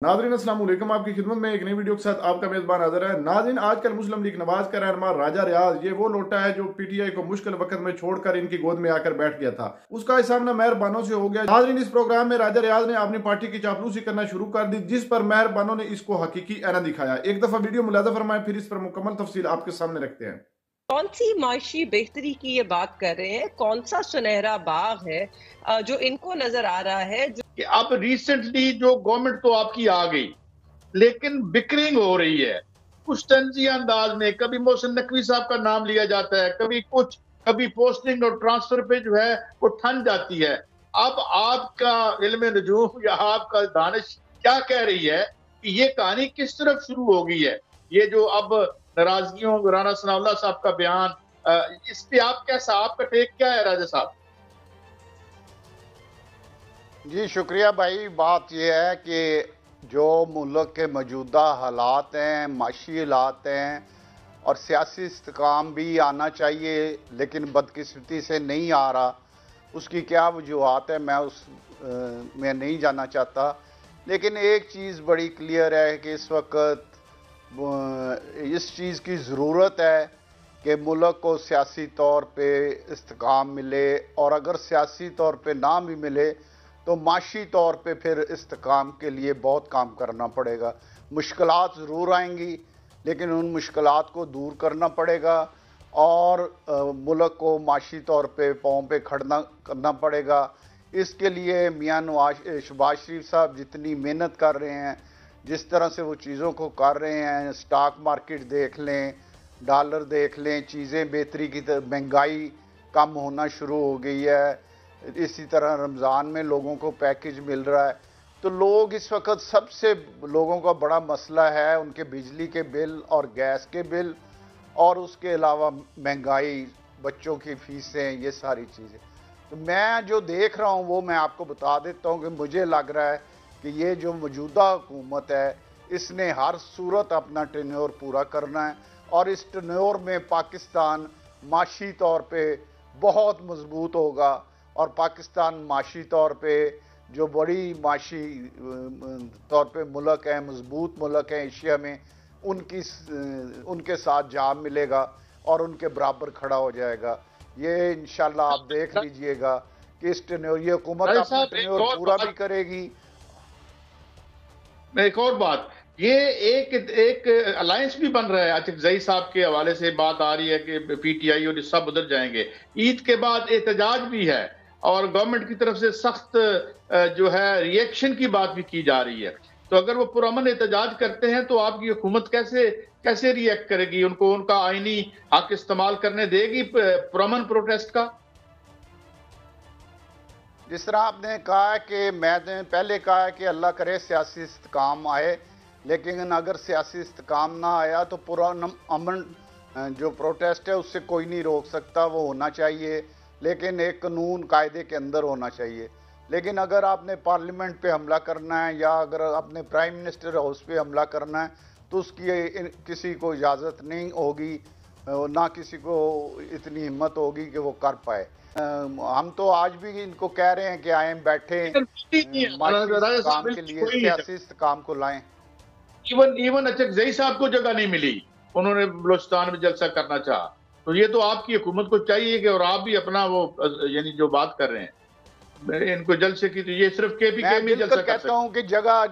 नाज़रीन अस्सलाम वालेकुम, आपकी खिदमत में एक नई वीडियो के साथ आपका मेजबान हाजिर है। नाज़रीन, आजकल मुस्लिम लीग नवाज का रहनुमा राजा रियाज, ये वो लोटा है जो पीटीआई को मुश्किल वक्त में छोड़कर इनकी गोद में आकर बैठ गया था। उसका सामना मेहरबानों से हो गया। नाज़रीन, इस प्रोग्राम में राजा रियाज ने अपनी पार्टी की चापलूसी करना शुरू कर दी, जिस पर मेहरबानों ने इसको हकीकी ऐना दिखाया। एक दफा वीडियो मुलाजा फरमाएं, फिर इस पर मुकम्मल तफसील आपके सामने रखते हैं। कौन सी माशी बेहतरी की ये बात कर रहे हैं? कौन सा सुनहरा बाग है जो इनको नजर आ रहा है? कि अब रिसेंटली जो गवर्नमेंट तो आपकी आ गई, लेकिन बिकरिंग हो रही है कुछ तंजिया अंदाज में। कभी मोहसिन नकवी साहब का नाम लिया जाता है, कभी पोस्टिंग और ट्रांसफर पे जो है वो ठन जाती है। अब आपका इल्म नजूम या आपका दानिश क्या कह रही है कि ये कहानी किस तरफ शुरू हो गई है? ये जो अब नाराजगियों, राना सनाउल्लाह साहब का बयान, इस पे आप कैसा, आपका टेक क्या है राजा साहब? जी शुक्रिया भाई। बात यह है कि जो मुल्क के मौजूदा हालात हैं, माशी हालात हैं और सियासी इस्तेकाम भी आना चाहिए, लेकिन बदकिस्मती से नहीं आ रहा। उसकी क्या वजूहत है मैं उस में नहीं जाना चाहता, लेकिन एक चीज़ बड़ी क्लियर है कि इस वक्त इस चीज़ की ज़रूरत है कि मुल्क को सियासी तौर पे इस्तेकाम मिले, और अगर सियासी तौर पे ना भी मिले तो माशी तौर पे फिर इस्तेकाम के लिए बहुत काम करना पड़ेगा। मुश्किलात ज़रूर आएंगी, लेकिन उन मुश्किलात को दूर करना पड़ेगा और मुल्क को माशी तौर पे पाँव पे खड़ना करना पड़ेगा। इसके लिए मियां शहबाज शरीफ साहब जितनी मेहनत कर रहे हैं, जिस तरह से वो चीज़ों को कर रहे हैं, स्टॉक मार्केट देख लें, डॉलर देख लें, चीज़ें बेहतरी की, महंगाई कम होना शुरू हो गई है। इसी तरह रमज़ान में लोगों को पैकेज मिल रहा है। तो लोग इस वक्त सबसे लोगों का बड़ा मसला है उनके बिजली के बिल और गैस के बिल, और उसके अलावा महंगाई, बच्चों की फीसें, ये सारी चीज़ें। तो मैं जो देख रहा हूँ वो मैं आपको बता देता हूँ कि मुझे लग रहा है कि ये जो मौजूदा हुकूमत है, इसने हर सूरत अपना टेन्योर पूरा करना है, और इस टेन्योर में पाकिस्तान माशी तौर पे बहुत मजबूत होगा। और पाकिस्तान माशी तौर पे जो बड़ी माशी तौर पे मुल्क है, मजबूत मुल्क है एशिया में, उनके साथ जा मिलेगा और उनके बराबर खड़ा हो जाएगा। ये इंशाल्लाह आप देख लीजिएगा कि इस टेन्योर ये हुकूमत अपना टेन्योर पूरा भी करेगी। एक और बात, ये एक अलायंस भी बन रहा है। अतिकजई साहब के हवाले से बात आ रही है कि पीटीआई और सब उधर जाएंगे। ईद के बाद एहतजाज भी है और गवर्नमेंट की तरफ से सख्त जो है रिएक्शन की बात भी की जा रही है। तो अगर वो पुरअमन एहतजाज करते हैं तो आपकी हुकूमत कैसे रिएक्ट करेगी? उनको उनका आईनी हक इस्तेमाल करने देगी पुरअमन प्रोटेस्ट का? जिस तरह आपने कहा है कि मैंने पहले कहा है कि अल्लाह करे सियासी इस्तेकाम आए, लेकिन अगर सियासी इस्तेकाम ना आया तो पुरअमन जो प्रोटेस्ट है उससे कोई नहीं रोक सकता। वो होना चाहिए, लेकिन एक कानून कायदे के अंदर होना चाहिए। लेकिन अगर आपने पार्लियामेंट पे हमला करना है या अगर आपने प्राइम मिनिस्टर हाउस पे हमला करना है तो उसकी किसी को इजाज़त नहीं होगी, ना किसी को इतनी हिम्मत होगी कि वो कर पाए। हम तो आज भी इनको कह रहे हैं कि आए बैठे काम के लिए सियासी काम को लाएं। इवन अचकजई साहब को जगह नहीं मिली, उन्होंने बलोचिस्तान में जलसा करना चाहा। तो ये तो आपकी हुकूमत को चाहिए कि, और आप भी अपना वो यानी जो बात कर रहे हैं इनको जलसे की, तो ये सिर्फ केपीके में जलसा कहता हूं कि जगह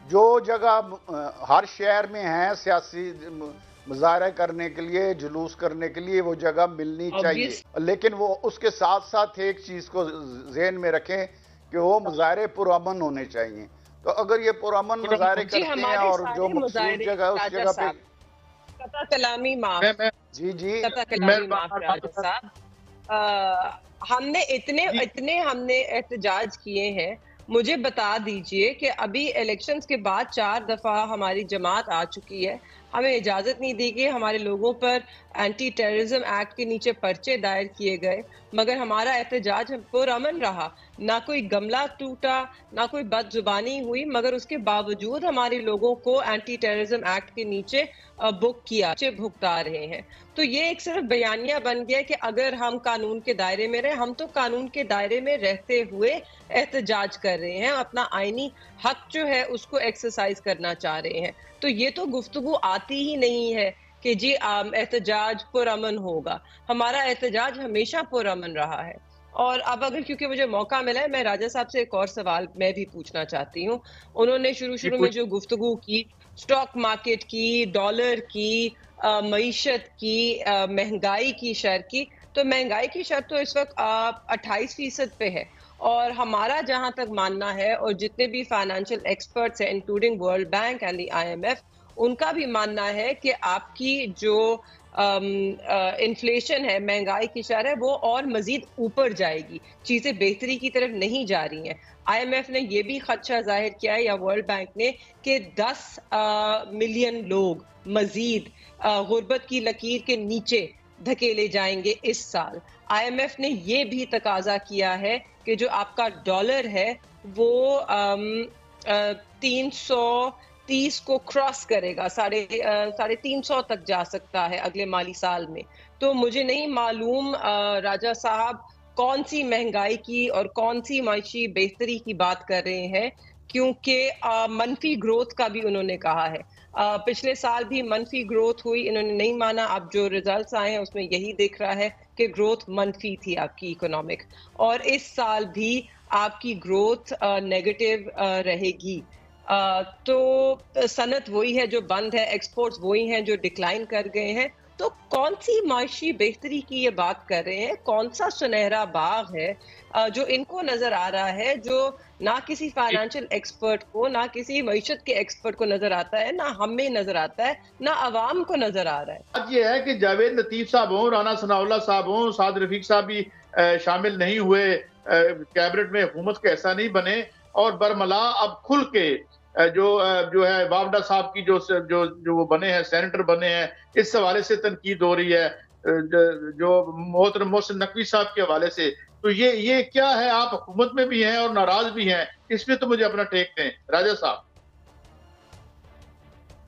जो जगह हर शहर में है सियासी मुजाहरा करने के लिए, जुलूस करने के लिए, वो जगह मिलनी चाहिए। लेकिन वो उसके साथ साथ एक चीज को ज़हन में रखें कि वो मुजाहरे पुरअमन होने चाहिए। तो अगर ये पुरअमन मुजाहरे करते हैं और जो मखसूस जगह है उस जगह पे कलामी माफ साहब, हमने इतने हमने एहतजाज किए हैं। मुझे बता दीजिए कि अभी इलेक्शंस के बाद 4 दफा हमारी जमात आ चुकी है, हमें इजाजत नहीं दी गई, हमारे लोगों पर एंटी टेररिज्म एक्ट के नीचे पर्चे दायर किए गए, मगर हमारा एहतजाज पुरअमन रहा। ना कोई गमला टूटा, ना कोई बदजुबानी हुई, मगर उसके बावजूद हमारे लोगों को एंटी टेररिज्म एक्ट के नीचे भुगता रहे हैं। तो ये एक सिर्फ बयानिया बन गया कि अगर हम कानून के दायरे में रहे, हम तो कानून के दायरे में रहते हुए एहतजाज कर रहे हैं, अपना आईनी हक जो है उसको एक्सरसाइज करना चाह रहे हैं। तो ये तो गुफ्तगू आती ही नहीं है कि जी एहतजाज पुरअमन होगा। हमारा एहतजाज हमेशा पुरअमन रहा है। और अब अगर क्योंकि मुझे मौका मिला है, मैं राजा साहब से एक और सवाल मैं भी पूछना चाहती हूँ। उन्होंने ये शुरू-शुरू में पूछ जो गुफ्तगू की, स्टॉक मार्केट की, डॉलर की, मईशत की, महँगाई की शर की, तो महँगाई की शर तो इस वक़्त 28% पे है। और हमारा जहाँ तक मानना है और जितने भी फाइनेंशियल एक्सपर्ट्स हैं including world bank and the IMF, उनका भी मानना है कि आपकी जो इन्फ्लेशन है, महंगाई की शरह है, वो और मजीद ऊपर जाएगी। चीजें बेहतरी की तरफ नहीं जा रही हैं। आईएमएफ ने ये भी खदशा जाहिर किया है, या वर्ल्ड बैंक ने, कि 10 मिलियन लोग मजीद गुर्बत की लकीर के नीचे धकेले जाएंगे इस साल। आईएमएफ ने ये भी तकाजा किया है कि जो आपका डॉलर है वो 330 को क्रॉस करेगा, 350 तक जा सकता है अगले माली साल में। तो मुझे नहीं मालूम राजा साहब कौन सी महंगाई की और कौन सी माशी बेहतरी की बात कर रहे हैं, क्योंकि मनफी ग्रोथ का भी उन्होंने कहा है। पिछले साल भी मनफी ग्रोथ हुई, इन्होंने नहीं माना। अब जो रिजल्ट्स आए हैं उसमें यही दिख रहा है कि ग्रोथ मनफी थी आपकी इकोनॉमिक, और इस साल भी आपकी ग्रोथ नेगेटिव रहेगी। तो सनत वही है जो बंद है, एक्सपोर्ट्स वही हैं जो डिक्लाइन कर गए हैं। तो कौन सी माशी बेहतरी की ये बात कर रहे हैं? कौन सा सुनहरा बाग है जो इनको नजर आ रहा है, जो ना किसी फाइनेंशियल एक्सपर्ट को, ना किसी मईशत के एक्सपर्ट को नजर आता है, ना हमें नजर आता है, ना अवाम को नजर आ रहा है? बात ये है कि जावेद लतीफ साहब हों, राना सनाउल्लाह साहब हों, साद रफीक साहब भी शामिल नहीं हुए कैबिनेट में, हुकूमत के ऐसा नहीं बने, और बरमला अब खुल के जो है वावडा साहब की जो वो बने हैं, सेनेटर बने हैं, इस हवाले से तनकीद हो रही है, जो मोहतरम मोहसिन नकवी साहब के हवाले से। तो ये क्या है? आप हुकूमत में भी हैं और नाराज भी हैं, इसमें तो मुझे अपना टेक दें राजा साहब।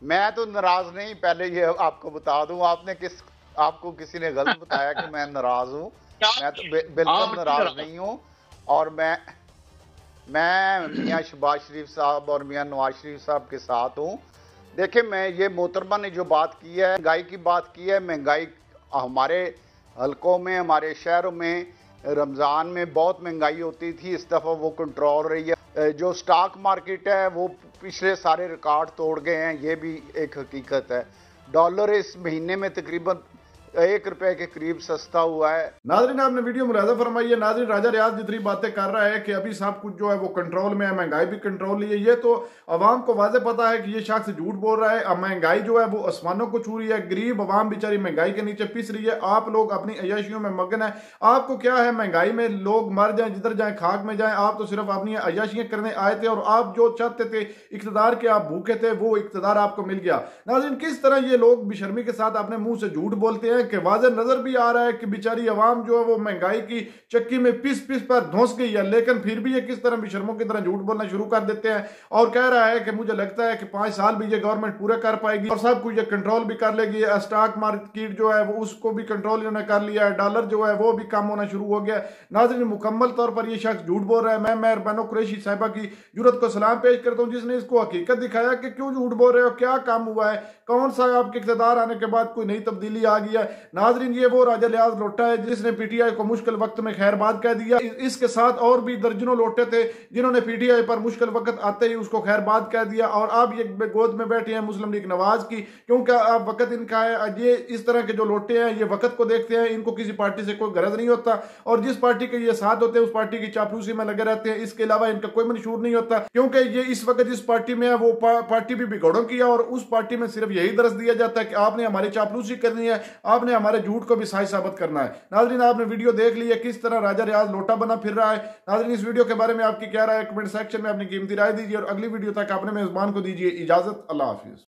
मैं तो नाराज नहीं, पहले ये आपको बता दूं, आपको किसी ने गलत बताया कि मैं नाराज हूं। मैं तो बिल्कुल नाराज नहीं हूं। और मैं मियां शहबाज शरीफ साहब और मियां नवाज शरीफ साहब के साथ हूं। देखिए, मैं ये मोहतरमा ने जो बात की है, महंगाई की बात की है, महंगाई हमारे हलकों में, हमारे शहरों में रमज़ान में बहुत महंगाई होती थी, इस दफ़ा वो कंट्रोल रही है। जो स्टॉक मार्केट है वो पिछले सारे रिकॉर्ड तोड़ गए हैं, ये भी एक हकीकत है। डॉलर इस महीने में तकरीबन 1 रुपए के करीब सस्ता हुआ है। नाज़रीन, आपने वीडियो मुलाजा फरमाई है। नाज़रीन, राजा रियाज जितनी बातें कर रहा है कि अभी सब कुछ जो है वो कंट्रोल में है, महंगाई भी कंट्रोल है, ये तो अवाम को वाज़े पता है कि ये शख्स झूठ बोल रहा है। अब महंगाई जो है वो आसमानों को छू रही है, गरीब अवाम बेचारी महंगाई के नीचे पिस रही है। आप लोग अपनी अयाशियों में मगन है। आपको क्या है, महंगाई में लोग मर जाए, जिधर जाए खाक में जाए, आप तो सिर्फ अपनी अयाशियां करने आए थे, और आप जो चाहते थे इक्तदार के, आप भूखे थे, वो इक्तदार आपको मिल गया। नाज़रीन, किस तरह ये लोग बेशर्मी के साथ अपने मुंह से झूठ बोलते हैं कि वाज़े नजर भी आ रहा है कि बेचारी अवाम जो है वो महंगाई की चक्की में पिस पिस पर धंस गई है, लेकिन फिर भी ये किस तरह बेशर्मों की तरह झूठ बोलना शुरू कर देते हैं और कह रहा है कि मुझे लगता है कि 5 साल भी ये गवर्नमेंट पूरा कर पाएगी और सब कुछ ये कंट्रोल भी कर लेगी। स्टॉक मार्केट जो है वो उसको भी कंट्रोल इन्होंने कर लिया है, डॉलर जो है वो भी कम होना शुरू हो गया। नाज़रीन, मुकम्मल तौर पर ये शख्स झूठ बोल रहा है। मैं मेहरबानो कुरैशी साहिबा की जुर्रत को सलाम पेश करता हूँ, जिसने इसको हकीकत दिखाया कि क्यों झूठ बोल रहे हो, क्या काम हुआ है, कौन सा आपके इक़्तिदार आने के बाद कोई नई तब्दीली आ गई है। नाज़रीन, ये वो राजा रियाज लोटा है जिसने पीटीआई को मुश्किल वक्त में खैरबाद कह दिया। इसके साथ और भी दर्जनों लोटे थे जिन्होंने पीटीआई पर मुश्किल वक्त आते ही उसको खैरबाद कह दिया, और अब ये गोद में बैठे हैं मुस्लिम लीग नवाज की, क्योंकि अब वक्त इनका है। ये इस तरह के जो लोटे हैं ये वक्त को देखते हैं, इनको किसी पार्टी से कोई गरज नहीं होता, और जिस पार्टी के ये साथ होते हैं उस पार्टी की चापलूसी में लगे रहते हैं। इसके अलावा इनका कोई मंशूर नहीं होता, क्योंकि ये इस वक्त जिस पार्टी में है वो पार्टी भी बिगड़ों की है, और उस पार्टी में सिर्फ यही दर्ज दिया जाता है कि आपने हमारी चापलूसी करनी है, आपने हमारे झूठ को भी सही साबित करना है। नाज़रीन, आपने वीडियो देख ली है किस तरह राजा रियाज लोटा बना फिर रहा है। नाज़रीन, इस वीडियो के बारे में आपकी क्या राय है, कमेंट सेक्शन में अपनी कीमती राय दीजिए, और अगली वीडियो तक अपने मेजबान को दीजिए इजाजत। अल्लाह हाफिज।